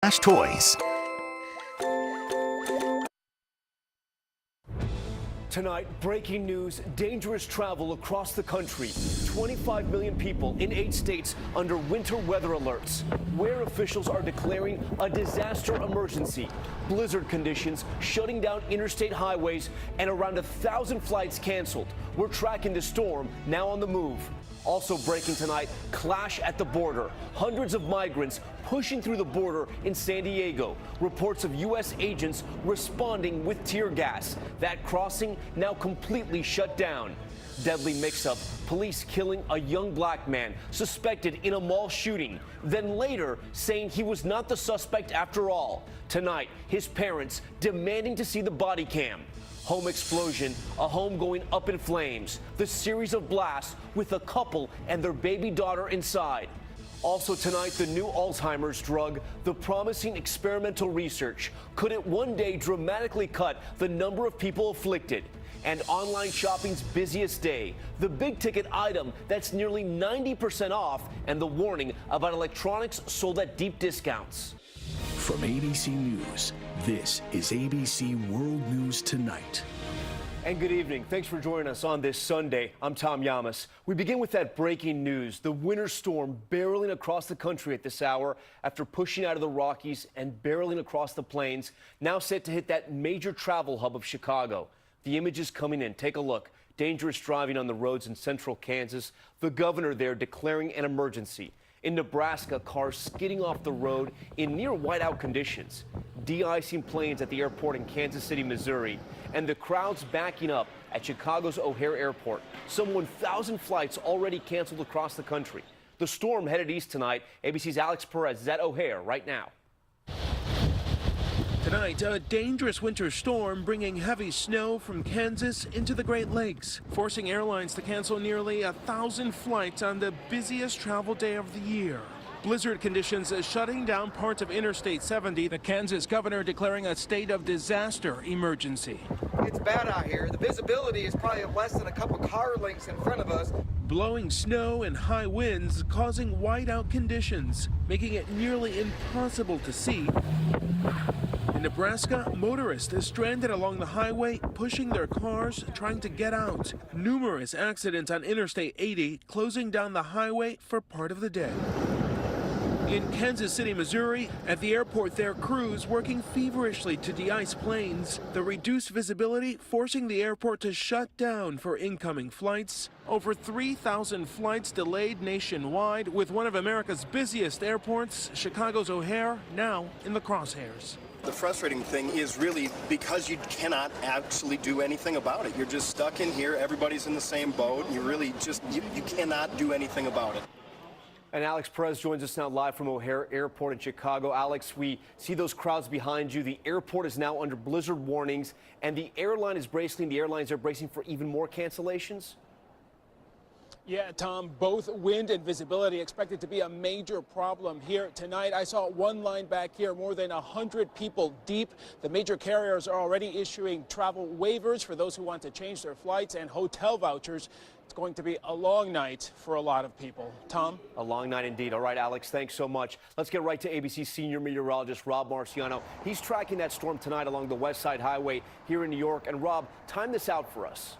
Toys. Tonight, breaking news, dangerous travel across the country. 25 million people in 8 states under winter weather alerts, where officials are declaring a disaster emergency. Blizzard conditions shutting down interstate highways and around 1,000 flights canceled. We're tracking the storm now on the move. Also breaking tonight, clash at the border. Hundreds of migrants pushing through the border in San Diego. Reports of U.S. agents responding with tear gas. That crossing now completely shut down. Deadly mix-up, police killing a young black man suspected in a mall shooting, then later saying he was not the suspect after all. Tonight, his parents demanding to see the body cam. Home explosion, a home going up in flames. The series of blasts with a couple and their baby daughter inside. Also tonight, the new Alzheimer's drug, the promising experimental research. Could it one day dramatically cut the number of people afflicted? And online shopping's busiest day. The big ticket item that's nearly 90% off, and the warning about electronics sold at deep discounts. From ABC News, this is ABC World News Tonight. And good evening. Thanks for joining us on this Sunday. I'm Tom Llamas. We begin with that breaking news. The winter storm barreling across the country at this hour after pushing out of the Rockies and barreling across the plains, now set to hit that major travel hub of Chicago. The images coming in. Take a look. Dangerous driving on the roads in central Kansas. The governor there declaring an emergency. In Nebraska, cars skidding off the road in near whiteout conditions. De-icing planes at the airport in Kansas City, Missouri. And the crowds backing up at Chicago's O'Hare Airport. Some 1,000 flights already canceled across the country. The storm headed east tonight. ABC's Alex Perez is at O'Hare right now. Tonight, a dangerous winter storm bringing heavy snow from Kansas into the Great Lakes, forcing airlines to cancel nearly 1,000 flights on the busiest travel day of the year. Blizzard conditions shutting down parts of Interstate 70, the Kansas governor declaring a state of disaster emergency. It's bad out here. The visibility is probably less than a couple car lengths in front of us. Blowing snow and high winds causing whiteout conditions, making it nearly impossible to see. In Nebraska, motorists are stranded along the highway, pushing their cars, trying to get out. Numerous accidents on Interstate 80, closing down the highway for part of the day. In Kansas City, Missouri, at the airport there, crews working feverishly to de-ice planes. The reduced visibility forcing the airport to shut down for incoming flights. Over 3,000 flights delayed nationwide, with one of America's busiest airports, Chicago's O'Hare, now in the crosshairs. The frustrating thing is really because you cannot actually do anything about it. You're just stuck in here. Everybody's in the same boat. You really just, you cannot do anything about it. And Alex Perez joins us now live from O'Hare Airport in Chicago. Alex, we see those crowds behind you. The airport is now under blizzard warnings, and the airlines are bracing for even more cancellations? Yeah, Tom, both wind and visibility expected to be a major problem here tonight. I saw one line back here, more than 100 people deep. The major carriers are already issuing travel waivers for those who want to change their flights and hotel vouchers. It's going to be a long night for a lot of people. Tom? A long night indeed. All right, Alex, thanks so much. Let's get right to ABC senior meteorologist Rob Marciano. He's tracking that storm tonight along the West Side Highway here in New York. And Rob, time this out for us.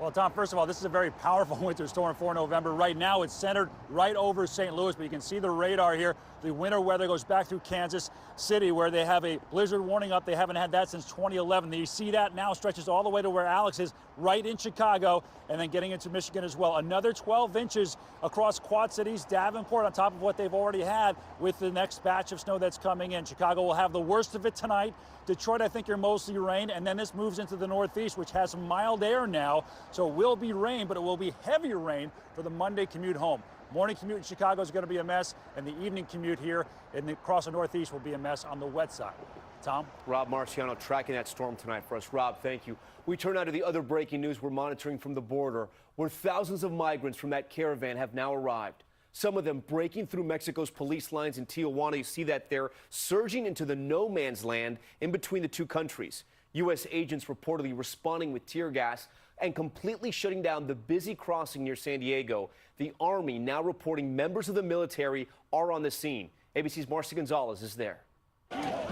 Well, Tom, first of all, this is a very powerful winter storm for November. Right now, it's centered right over St. Louis, but you can see the radar here. The winter weather goes back through Kansas City, where they have a blizzard warning up. They haven't had that since 2011. You see that now stretches all the way to where Alex is, right in Chicago, and then getting into Michigan as well. Another 12 inches across Quad Cities, Davenport, on top of what they've already had with the next batch of snow that's coming in. Chicago will have the worst of it tonight. Detroit, I think, you're mostly rain, and then this moves into the Northeast, which has some mild air now. So it will be rain, but it will be heavier rain for the Monday commute home. Morning commute in Chicago is going to be a mess, and the evening commute here across the Northeast will be a mess on the wet side. Tom? Rob Marciano tracking that storm tonight for us. Rob, thank you. We turn now to the other breaking news we're monitoring from the border, where thousands of migrants from that caravan have now arrived. Some of them breaking through Mexico's police lines in Tijuana. You see that they're surging into the no man's land in between the two countries. U.S. agents reportedly responding with tear gas and completely shutting down the busy crossing near San Diego. The Army now reporting members of the military are on the scene. ABC's Marcy Gonzalez is there.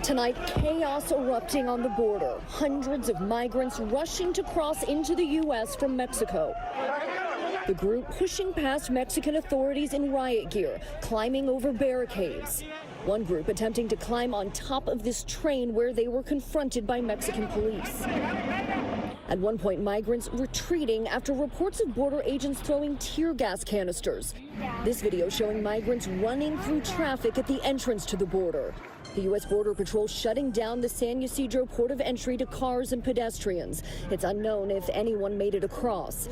Tonight, chaos erupting on the border. Hundreds of migrants rushing to cross into the U.S. from Mexico. The group pushing past Mexican authorities in riot gear, climbing over barricades. One group attempting to climb on top of this train where they were confronted by Mexican police. At one point, migrants retreating after reports of border agents throwing tear gas canisters. This video showing migrants running through traffic at the entrance to the border. The U.S. Border Patrol shutting down the San Ysidro port of entry to cars and pedestrians. It's unknown if anyone made it across.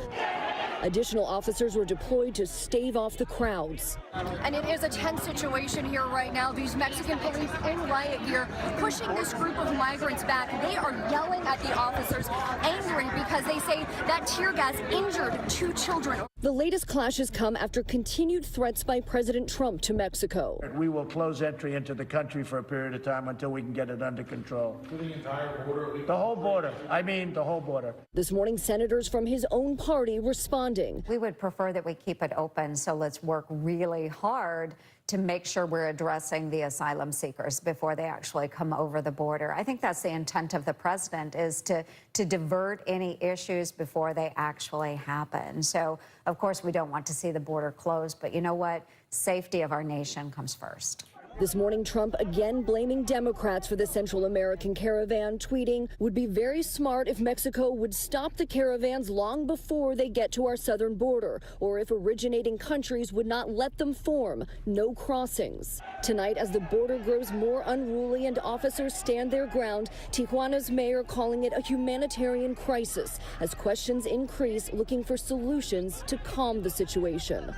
Additional officers were deployed to stave off the crowds. And it is a tense situation here right now. These Mexican police in riot gear pushing this group of migrants back. They are yelling at the officers, angry because they say that tear gas injured 2 children. The latest clashes come after continued threats by President Trump to Mexico. We will close entry into the country for a period of time until we can get it under control. To the entire border? The whole border. I mean, the whole border. This morning, senators from his own party responding. We would prefer that we keep it open, so let's work really hard to make sure we're addressing the asylum seekers before they actually come over the border. I think that's the intent of the president, is to divert any issues before they actually happen. So, of course, we don't want to see the border closed, but you know what? Safety of our nation comes first. This morning, Trump again blaming Democrats for the Central American caravan, tweeting, "Would be very smart if Mexico would stop the caravans long before they get to our southern border, or if originating countries would not let them form. No crossings." Tonight, as the border grows more unruly and officers stand their ground, Tijuana's mayor calling it a humanitarian crisis as questions increase, looking for solutions to calm the situation.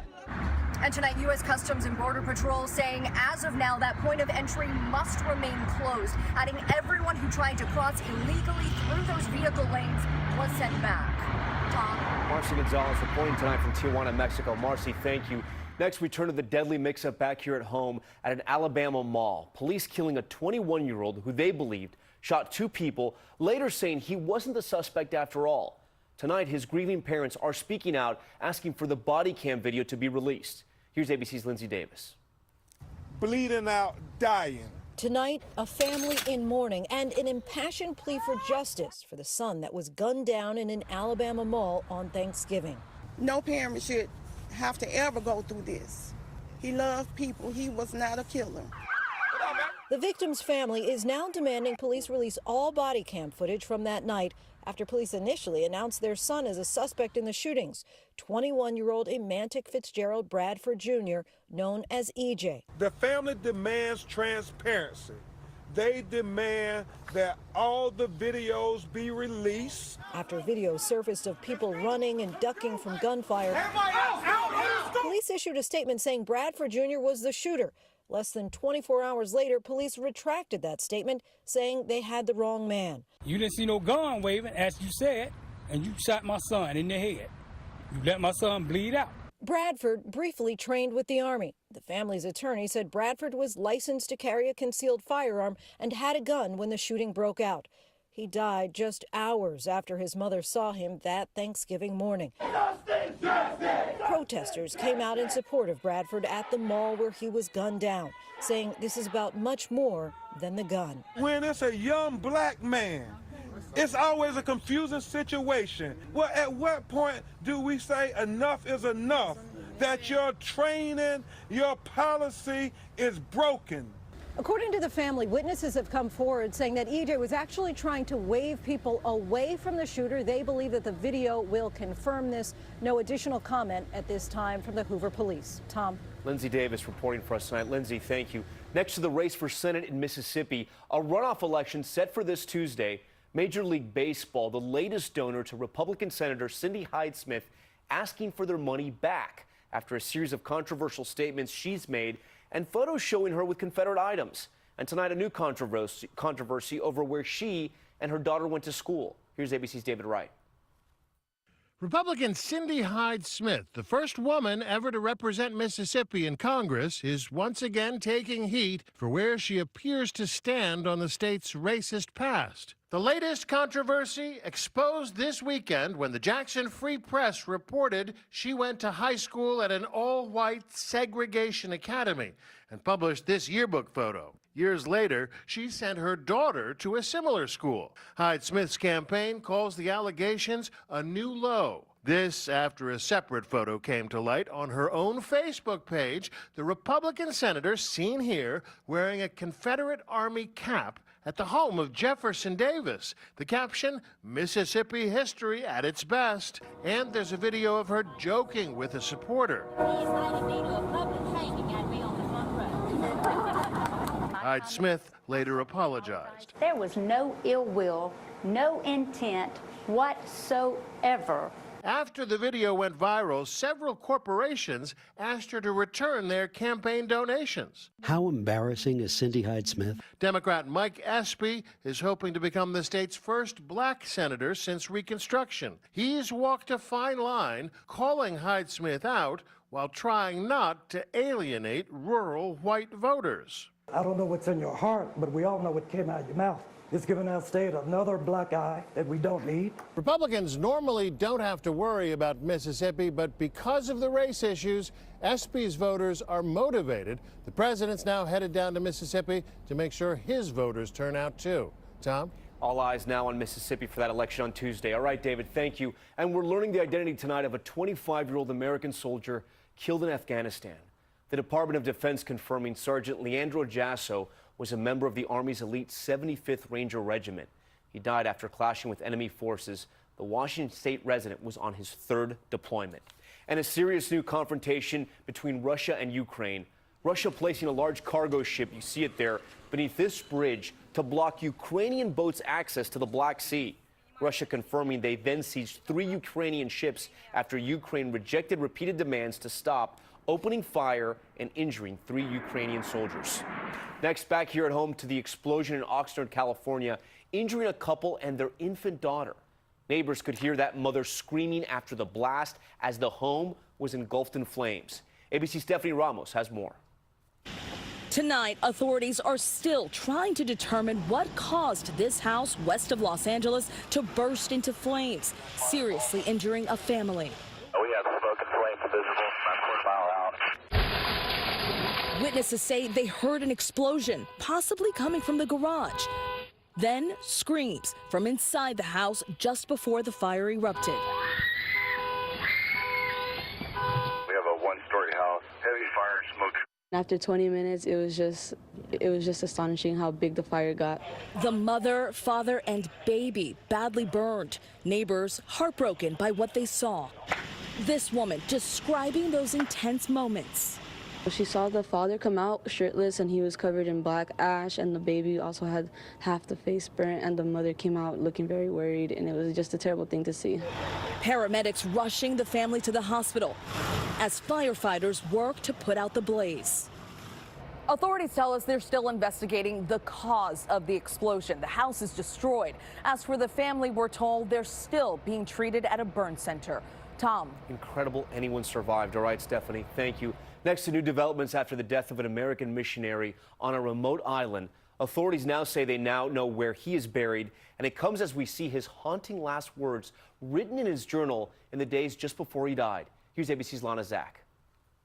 And tonight, U.S. Customs and Border Patrol saying as of now, that point of entry must remain closed, adding everyone who tried to cross illegally through those vehicle lanes was sent back. Tom? Marcy Gonzalez reporting tonight from Tijuana, Mexico. Marcy, thank you. Next, we turn to the deadly mix-up back here at home at an Alabama mall. Police killing a 21-year-old who they believed shot 2 people, later saying he wasn't the suspect after all. Tonight, his grieving parents are speaking out, asking for the body cam video to be released. Here's ABC's Lindsay Davis. Bleeding out, dying. Tonight, a family in mourning and an impassioned plea for justice for the son that was gunned down in an Alabama mall on Thanksgiving. No parent should have to ever go through this. He loved people. He was not a killer. The victim's family is now demanding police release all body cam footage from that night after police initially announced their son as a suspect in the shootings, 21-year-old Emantic Fitzgerald Bradford Jr., known as EJ. The family demands transparency. They demand that all the videos be released. After videos surfaced of people running and ducking from gunfire, police issued a statement saying Bradford Jr. was the shooter. Less than 24 hours later, police retracted that statement, saying they had the wrong man. You didn't see no gun waving, as you said, and you shot my son in the head. You let my son bleed out. Bradford briefly trained with the Army. The family's attorney said Bradford was licensed to carry a concealed firearm and had a gun when the shooting broke out. He died just hours after his mother saw him that Thanksgiving morning. Justice! Justice! Protesters came out in support of Bradford at the mall where he was gunned down, saying this is about much more than the gun. When it's a young black man, it's always a confusing situation. Well, at what point do we say enough is enough? That your training, your policy is broken? According to the family, witnesses have come forward saying that EJ was actually trying to wave people away from the shooter. They believe that the video will confirm this. No additional comment at this time from the Hoover Police. Tom? Lindsay Davis reporting for us tonight. Lindsay, thank you. Next to the race for Senate in Mississippi, a runoff election set for this Tuesday. Major League Baseball, the latest donor to Republican Senator Cindy Hyde-Smith, asking for their money back after a series of controversial statements she's made and photos showing her with Confederate items. And tonight, a new controversy over where she and her daughter went to school. Here's ABC's David Wright. Republican Cindy Hyde-Smith, the first woman ever to represent Mississippi in Congress, is once again taking heat for where she appears to stand on the state's racist past. The latest controversy exposed this weekend when the Jackson Free Press reported she went to high school at an all-white segregation academy and published this yearbook photo. Years later, she sent her daughter to a similar school. Hyde-Smith's campaign calls the allegations a new low. This after a separate photo came to light on her own Facebook page, the Republican senator seen here wearing a Confederate Army cap at the home of Jefferson Davis. The caption, Mississippi history at its best. And there's a video of her joking with a supporter. Hyde-Smith later apologized. There was no ill will, no intent whatsoever. After the video went viral, several corporations asked her to return their campaign donations. How embarrassing is Cindy Hyde-Smith? Democrat Mike Espy is hoping to become the state's first black senator since Reconstruction. He's walked a fine line, calling Hyde-Smith out while trying not to alienate rural white voters. I don't know what's in your heart, but we all know what came out of your mouth. It's giving our state another black eye that we don't need. Republicans normally don't have to worry about Mississippi, but because of the race issues, Espy's voters are motivated. The president's now headed down to Mississippi to make sure his voters turn out too. Tom? All eyes now on Mississippi for that election on Tuesday. All right, David, thank you. And we're learning the identity tonight of a 25-year-old American soldier killed in Afghanistan. The Department of Defense confirming Sergeant Leandro Jasso was a member of the Army's elite 75th Ranger Regiment. He died after clashing with enemy forces. The Washington State resident was on his third deployment. And a serious new confrontation between Russia and Ukraine. Russia placing a large cargo ship, you see it there, beneath this bridge to block Ukrainian boats' access to the Black Sea. Russia confirming they then seized 3 Ukrainian ships after Ukraine rejected repeated demands to stop, opening fire and injuring 3 Ukrainian soldiers. Next, back here at home to the explosion in Oxnard, California, injuring a couple and their infant daughter. Neighbors could hear that mother screaming after the blast as the home was engulfed in flames. ABC's Stephanie Ramos has more. Tonight, authorities are still trying to determine what caused this house west of Los Angeles to burst into flames, seriously injuring a family. We have smoke and flames visible about a quarter mile out. Witnesses say they heard an explosion, possibly coming from the garage. Then screams from inside the house just before the fire erupted. We have a 1-story house, heavy fire and smoke. After 20 minutes, it was just astonishing how big the fire got. The mother, father, and baby badly burned. Neighbors heartbroken by what they saw. This woman describing those intense moments. She saw the father come out shirtless and he was covered in black ash, and the baby also had half the face burnt, and the mother came out looking very worried, and it was just a terrible thing to see. Paramedics rushing the family to the hospital as firefighters work to put out the blaze. Authorities tell us they're still investigating the cause of the explosion. The house is destroyed. As for the family, we're told they're still being treated at a burn center. Tom. Incredible anyone survived. All right, Stephanie, thank you. Next to new developments after the death of an American missionary on a remote island. Authorities now say they now know where he is buried, and it comes as we see his haunting last words written in his journal in the days just before he died. Here's ABC's Lana Zach.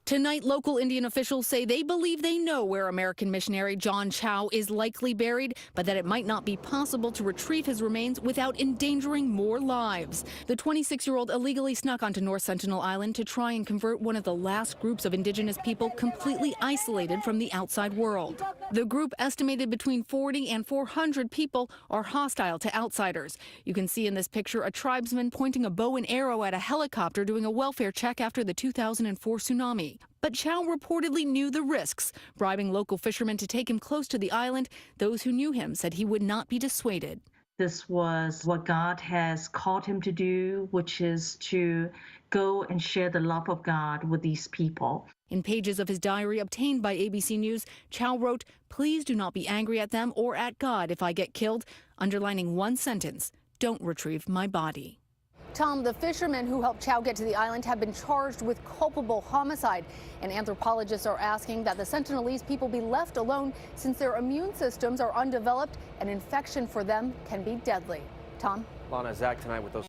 Tonight, local Indian officials say they believe they know where American missionary John Chow is likely buried, but that it might not be possible to retrieve his remains without endangering more lives. The 26-year-old illegally snuck onto North Sentinel Island to try and convert one of the last groups of indigenous people completely isolated from the outside world. The group, estimated between 40 and 400 people, are hostile to outsiders. You can see in this picture a tribesman pointing a bow and arrow at a helicopter doing a welfare check after the 2004 tsunami. But Chow reportedly knew the risks, bribing local fishermen to take him close to the island. Those who knew him said he would not be dissuaded. This was what God has called him to do, which is to go and share the love of God with these people. In pages of his diary obtained by ABC News, Chow wrote, "Please do not be angry at them or at God if I get killed," underlining one sentence, "Don't retrieve my body." Tom, the fishermen who helped Chow get to the island have been charged with culpable homicide, and anthropologists are asking that the Sentinelese people be left alone since their immune systems are undeveloped and infection for them can be deadly. Tom? Lana, Zach tonight with those